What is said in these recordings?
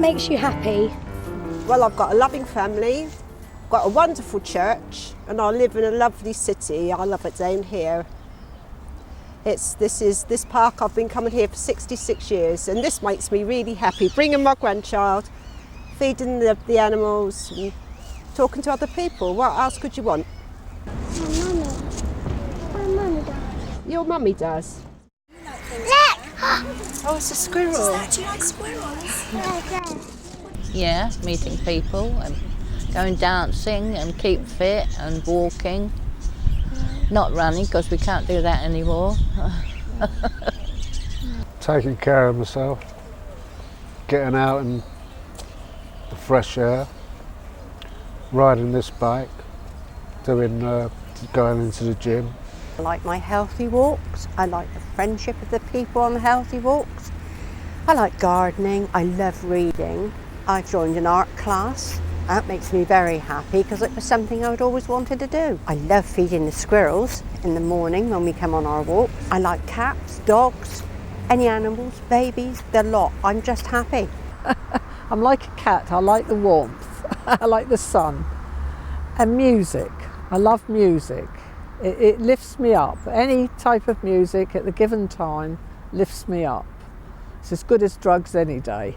makes you happy? Well, I've got a loving family, got a wonderful church, and I live in a lovely city. I love it down here. This park, I've been coming here for 66 years, and this makes me really happy. Bringing my grandchild, feeding the animals, and talking to other people. What else could you want? My mummy does. Your mummy does. Look! Oh, it's a squirrel. Do you like squirrels? Yeah, meeting people and going dancing and keep fit and walking. Not running because we can't do that anymore. Taking care of myself, getting out in the fresh air, riding this bike, going into the gym. I like my healthy walks. I like the friendship of the people on the healthy walks. I like gardening. I love reading. I joined an art class. That makes me very happy because it was something I'd always wanted to do. I love feeding the squirrels in the morning when we come on our walks. I like cats, dogs, any animals, babies, the lot. I'm just happy. I'm like a cat. I like the warmth. I like the sun. And music. I love music. It lifts me up. Any type of music at the given time lifts me up. It's as good as drugs any day.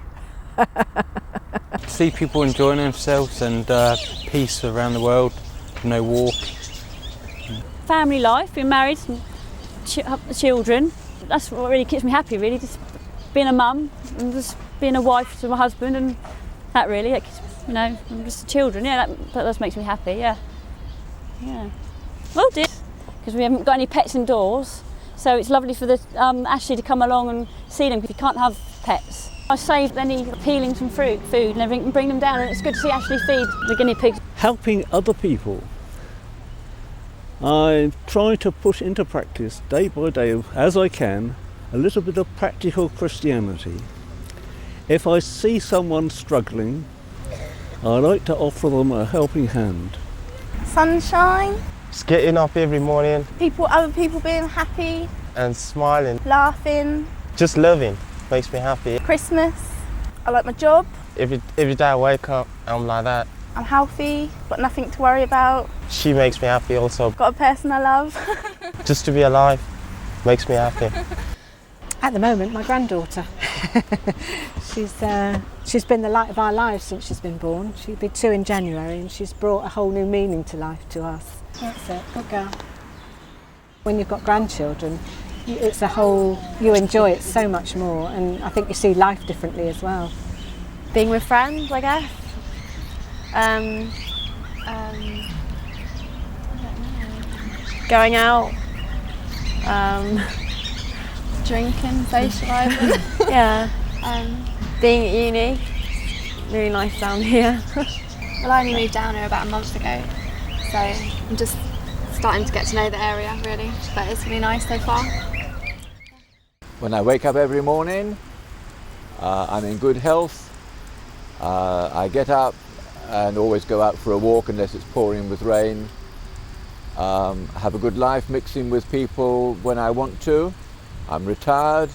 See people enjoying themselves and peace around the world, no war. Family life, being married, and children. That's what really keeps me happy, really. Just being a mum and just being a wife to my husband, and that really, and just the children. Yeah, that makes me happy. Yeah. Well, dear, because we haven't got any pets indoors, so it's lovely for the Ashley to come along and see them because you can't have pets. I saved any peelings from food and everything and bring them down, and it's good to see Ashley feed the guinea pigs. Helping other people. I try to put into practice day by day as I can a little bit of practical Christianity. If I see someone struggling, I like to offer them a helping hand. Sunshine. Just getting up every morning. Other people being happy. And smiling. Laughing. Just loving makes me happy. Christmas. I like my job. Every day I wake up, I'm like that. I'm healthy, got nothing to worry about. She makes me happy also. Got a person I love. Just to be alive makes me happy. At the moment, my granddaughter. She's been the light of our lives since she's been born. She'll be 2 in January, and she's brought a whole new meaning to life to us. That's it, good girl. When you've got grandchildren, it's you enjoy it so much more, and I think you see life differently as well. Being with friends, I guess. I don't know. Going out. Drinking, socialising. Yeah. Being at uni. Really nice down here. Well, I only moved down here about a month ago, so I'm just starting to get to know the area really, but it's really nice so far. When I wake up every morning, I'm in good health. I get up and always go out for a walk unless it's pouring with rain. Have a good life, mixing with people when I want to. I'm retired,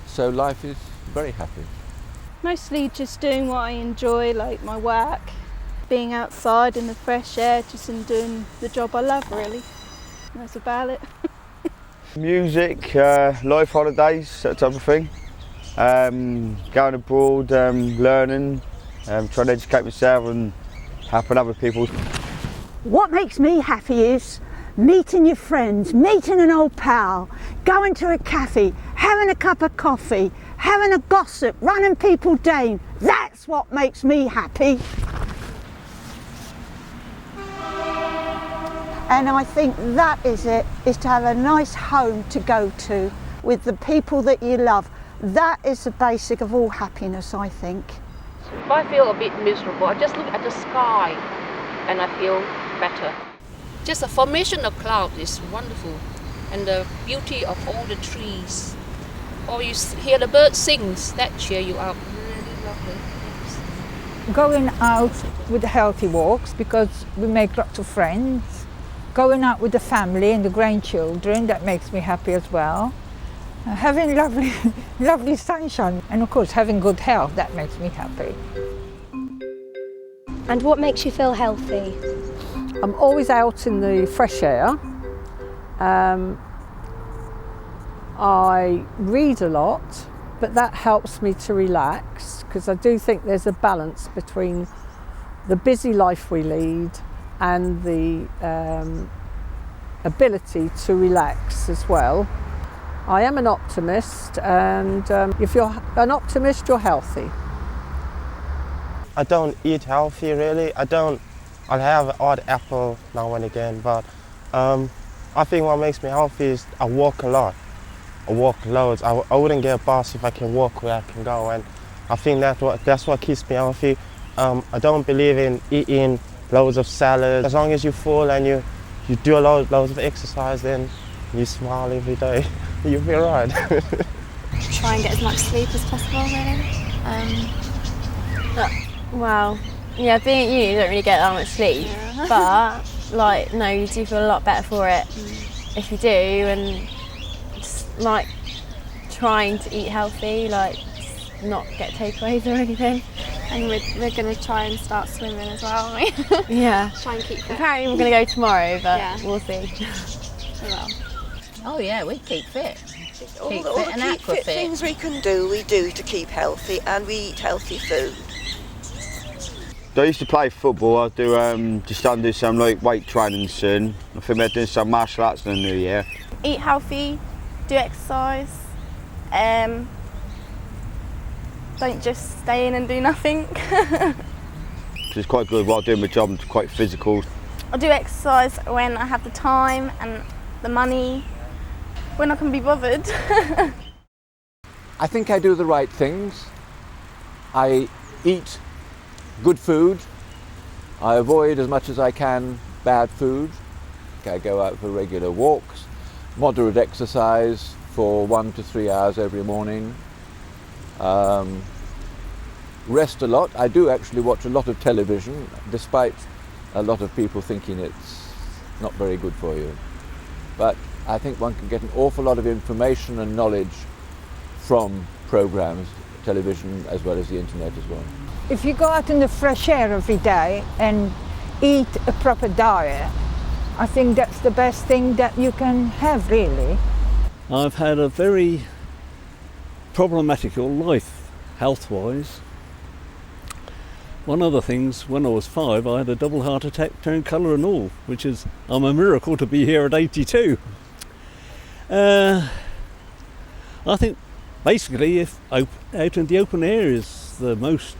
so life is very happy. Mostly just doing what I enjoy, like my work, being outside in the fresh air, just and doing the job I love really. And that's about it. Music, life holidays, that type of thing. Going abroad, learning, trying to educate myself and helping other people. What makes me happy is meeting your friends, meeting an old pal, going to a cafe, having a cup of coffee, having a gossip, running people down. That's what makes me happy. And I think that is it, is to have a nice home to go to with the people that you love. That is the basic of all happiness, I think. If I feel a bit miserable, I just look at the sky and I feel better. Just the formation of cloud is wonderful, and the beauty of all the trees. Or you hear the birds sing, that cheer you up. Really lovely. Going out with the healthy walks because we make lots of friends. Going out with the family and the grandchildren, that makes me happy as well. Having lovely, lovely sunshine, and of course having good health, that makes me happy. And what makes you feel healthy? I'm always out in the fresh air. I read a lot, but that helps me to relax, because I do think there's a balance between the busy life we lead and the ability to relax as well. I am an optimist, and if you're an optimist, you're healthy. I don't eat healthy really. I'll have an odd apple now and again, but I think what makes me healthy is I walk a lot. I walk loads. I wouldn't get a bus if I can walk where I can go, and I think that's what keeps me healthy. I don't believe in eating loads of salad. As long as you're full and you do loads of exercise, then you smile every day, you'll be alright. Try and get as much sleep as possible, really. Well, yeah, being at uni, you don't really get that much sleep, but like, no, you do feel a lot better for it if you do, and just like trying to eat healthy, like not get takeaways or anything. And we're going to try and start swimming as well, aren't we? Yeah. Try and keep fit. Apparently we're going to go tomorrow, but we'll see. Oh yeah, we keep fit. All Keep the fit and keep fit aquafit. things we can do, we do to keep healthy, and we eat healthy food. I used to play football. I do just do some like weight training soon. I think we're doing some martial arts in the new year. Eat healthy, do exercise, don't just stay in and do nothing. It's quite good while doing my job. It's quite physical. I do exercise when I have the time and the money, when I can be bothered. I think I do the right things. I eat good food. I avoid as much as I can bad food. I go out for regular walks, moderate exercise for 1 to 3 hours every morning. Rest a lot. I do actually watch a lot of television, despite a lot of people thinking it's not very good for you. But I think one can get an awful lot of information and knowledge from programs, television as well as the internet as well. If you go out in the fresh air every day and eat a proper diet, I think that's the best thing that you can have, really. I've had a very problematical life, health-wise. One of the things, when I was 5, I had a double heart attack, turned colour and all, which is, I'm a miracle to be here at 82. I think basically if out in the open air is the most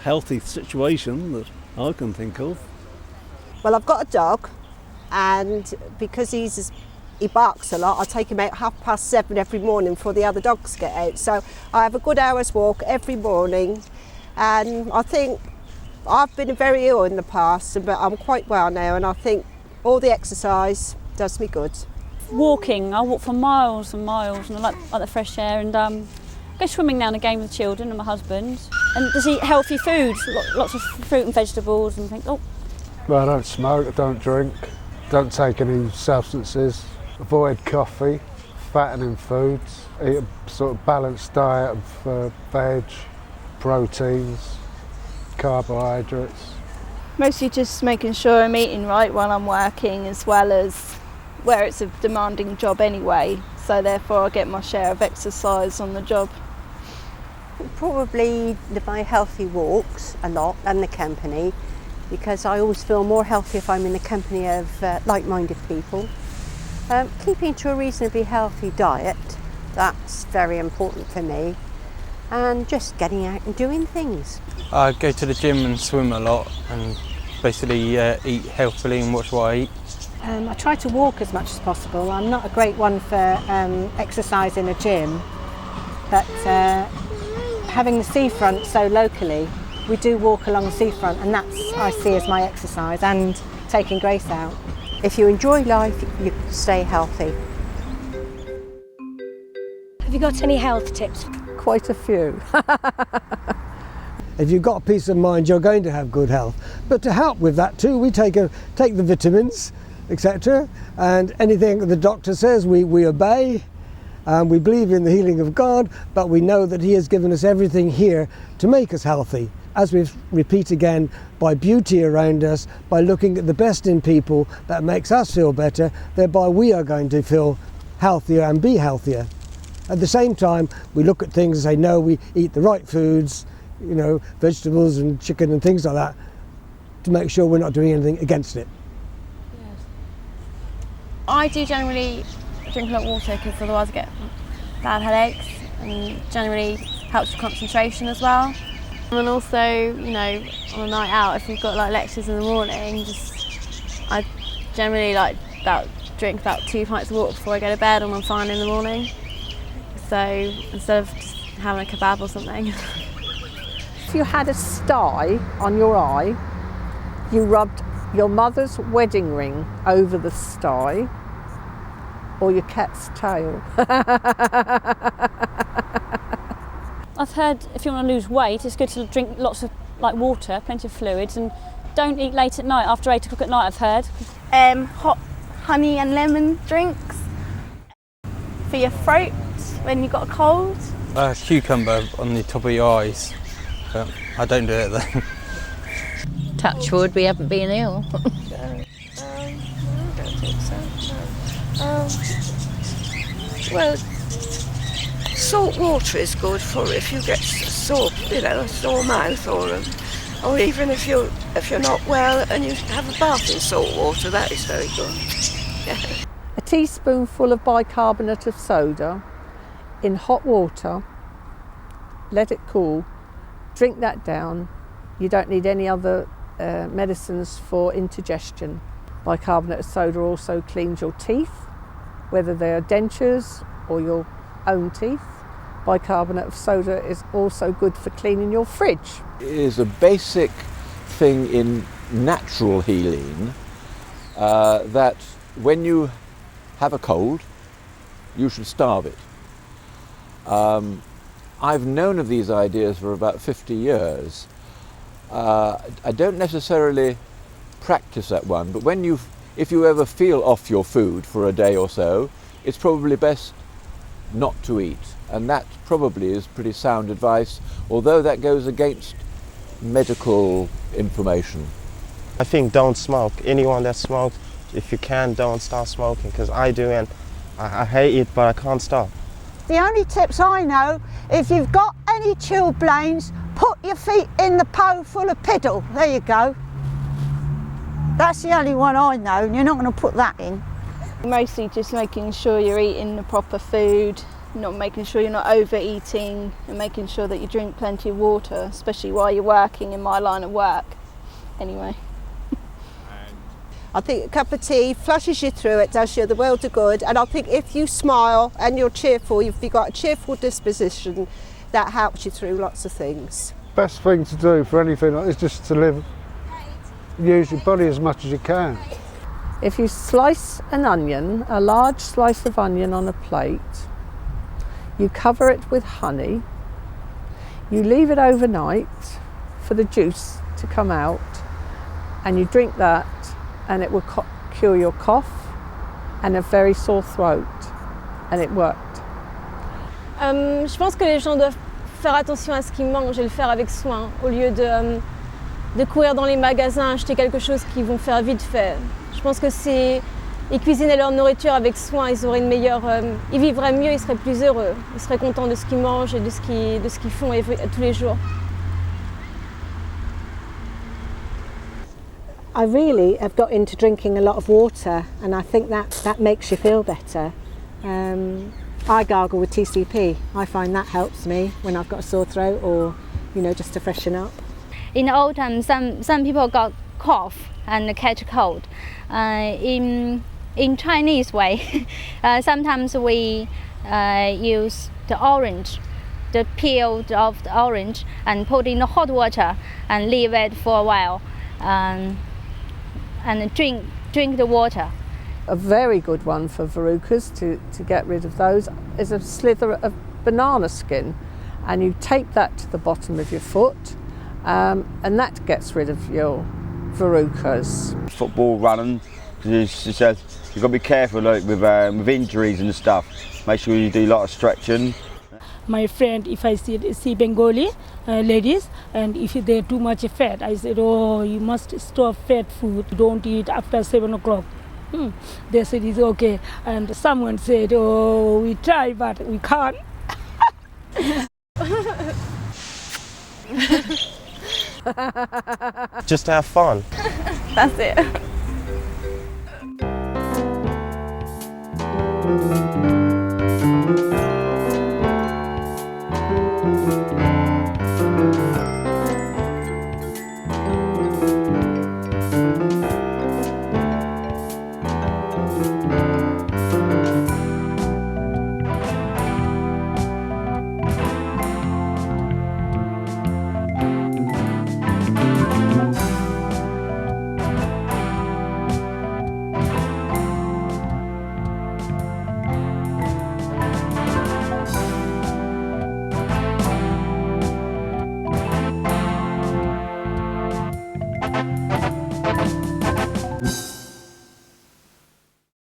healthy situation that I can think of. Well, I've got a dog, and because he barks a lot, I take him out 7:30 every morning before the other dogs get out. So I have a good hour's walk every morning, and I think I've been very ill in the past, but I'm quite well now, and I think all the exercise does me good. Walking, I walk for miles and miles, and I like the fresh air, and go swimming now and again with the children and my husband, and just eat healthy food, lots of fruit and vegetables and things. Oh. Well, I don't smoke, I don't drink, don't take any substances, avoid coffee, fattening foods, eat a sort of balanced diet of veg, proteins, carbohydrates. Mostly just making sure I'm eating right while I'm working, as well as where it's a demanding job anyway, so therefore I get my share of exercise on the job. Probably my healthy walks a lot and the company, because I always feel more healthy if I'm in the company of like-minded people. Keeping to a reasonably healthy diet, that's very important for me, and just getting out and doing things. I go to the gym and swim a lot, and basically eat healthily and watch what I eat. I try to walk as much as possible. I'm not a great one for exercise in a gym, but having the seafront so locally, we do walk along the seafront, and that's I see as my exercise, and taking Grace out. If you enjoy life, you stay healthy. Have you got any health tips? Quite a few. If you've got peace of mind, you're going to have good health. But to help with that too, we take the vitamins, etc. And anything the doctor says, we obey. And we believe in the healing of God, but we know that He has given us everything here to make us healthy. As we repeat again, by beauty around us, by looking at the best in people that makes us feel better, thereby we are going to feel healthier and be healthier. At the same time, we look at things and say, no, we eat the right foods, you know, vegetables and chicken and things like that, to make sure we're not doing anything against it. I do generally drink a lot of water because otherwise I get bad headaches, and generally helps with concentration as well. And also, you know, on a night out, if you've got like lectures in the morning, I generally drink about 2 pints of water before I go to bed and I'm fine in the morning. So instead of just having a kebab or something. If you had a sty on your eye, you rubbed your mother's wedding ring over the sty, or your cat's tail. I've heard if you want to lose weight, it's good to drink lots of water, plenty of fluids, and don't eat late at night, after 8 o'clock at night, I've heard. Hot honey and lemon drinks for your throat when you've got a cold. Cucumber on the top of your eyes, but I don't do it though. Touch wood, we haven't been ill. I don't think so. Well, salt water is good for if you get sore, you know, a sore mouth, or even if you're not well and you have a bath in salt water, that is very good. Yeah. A teaspoonful of bicarbonate of soda in hot water, let it cool, drink that down. You don't need any other medicines for indigestion. Bicarbonate of soda also cleans your teeth, whether they are dentures or your own teeth. Bicarbonate of soda is also good for cleaning your fridge. It is a basic thing in natural healing that when you have a cold, you should starve it. I've known of these ideas for about 50 years. I don't necessarily practice that one, but if you ever feel off your food for a day or so, it's probably best not to eat, and that probably is pretty sound advice, although that goes against medical information. I think don't smoke. Anyone that smokes, if you can, don't start smoking, because I do, and I hate it, but I can't stop. The only tips I know, if you've got any chilblains, put your feet in the pot full of piddle. There you go. That's the only one I know, and you're not going to put that in. Mostly just making sure you're eating the proper food, not making sure you're not overeating, and making sure that you drink plenty of water, especially while you're working in my line of work. Anyway. I think a cup of tea flushes you through, it does you the world of good, and I think if you smile and you're cheerful, if you've got a cheerful disposition, that helps you through lots of things. Best thing to do for anything is just to use your body as much as you can. If you slice an onion, a large slice of onion on a plate, you cover it with honey, you leave it overnight for the juice to come out, and you drink that, and it will cure your cough and a very sore throat, and it worked. Je pense que les gens doivent faire attention à ce qu'ils mangent et le faire avec soin, au lieu de courir dans les magasins, acheter quelque chose qu'ils vont faire vite fait. Je pense que si ils cuisinaient leur nourriture avec soin, ils auraient une meilleure, ils vivraient mieux, ils seraient plus heureux, ils seraient contents de ce qu'ils mangent et de ce qu'ils font tous les jours. I really have got into drinking a lot of water, and I think that makes you feel better. I gargle with TCP. I find that helps me when I've got a sore throat, or just to freshen up. In the autumn, some people got cough and catch a cold. In Chinese way, sometimes we use the orange, the peel of the orange, and put in the hot water and leave it for a while, and drink the water. A very good one for verrucas to get rid of those is a slither of banana skin, and you tape that to the bottom of your foot, and that gets rid of your verrucas. Football, running, she said you've got to be careful like with injuries and stuff. Make sure you do a lot of stretching. My friend, if I see Bengali ladies, and if they're too much fat, I said, oh, you must stop fat food. Don't eat after 7 o'clock. They said it's okay. And someone said, oh, we try, but we can't. Just to have fun. That's it.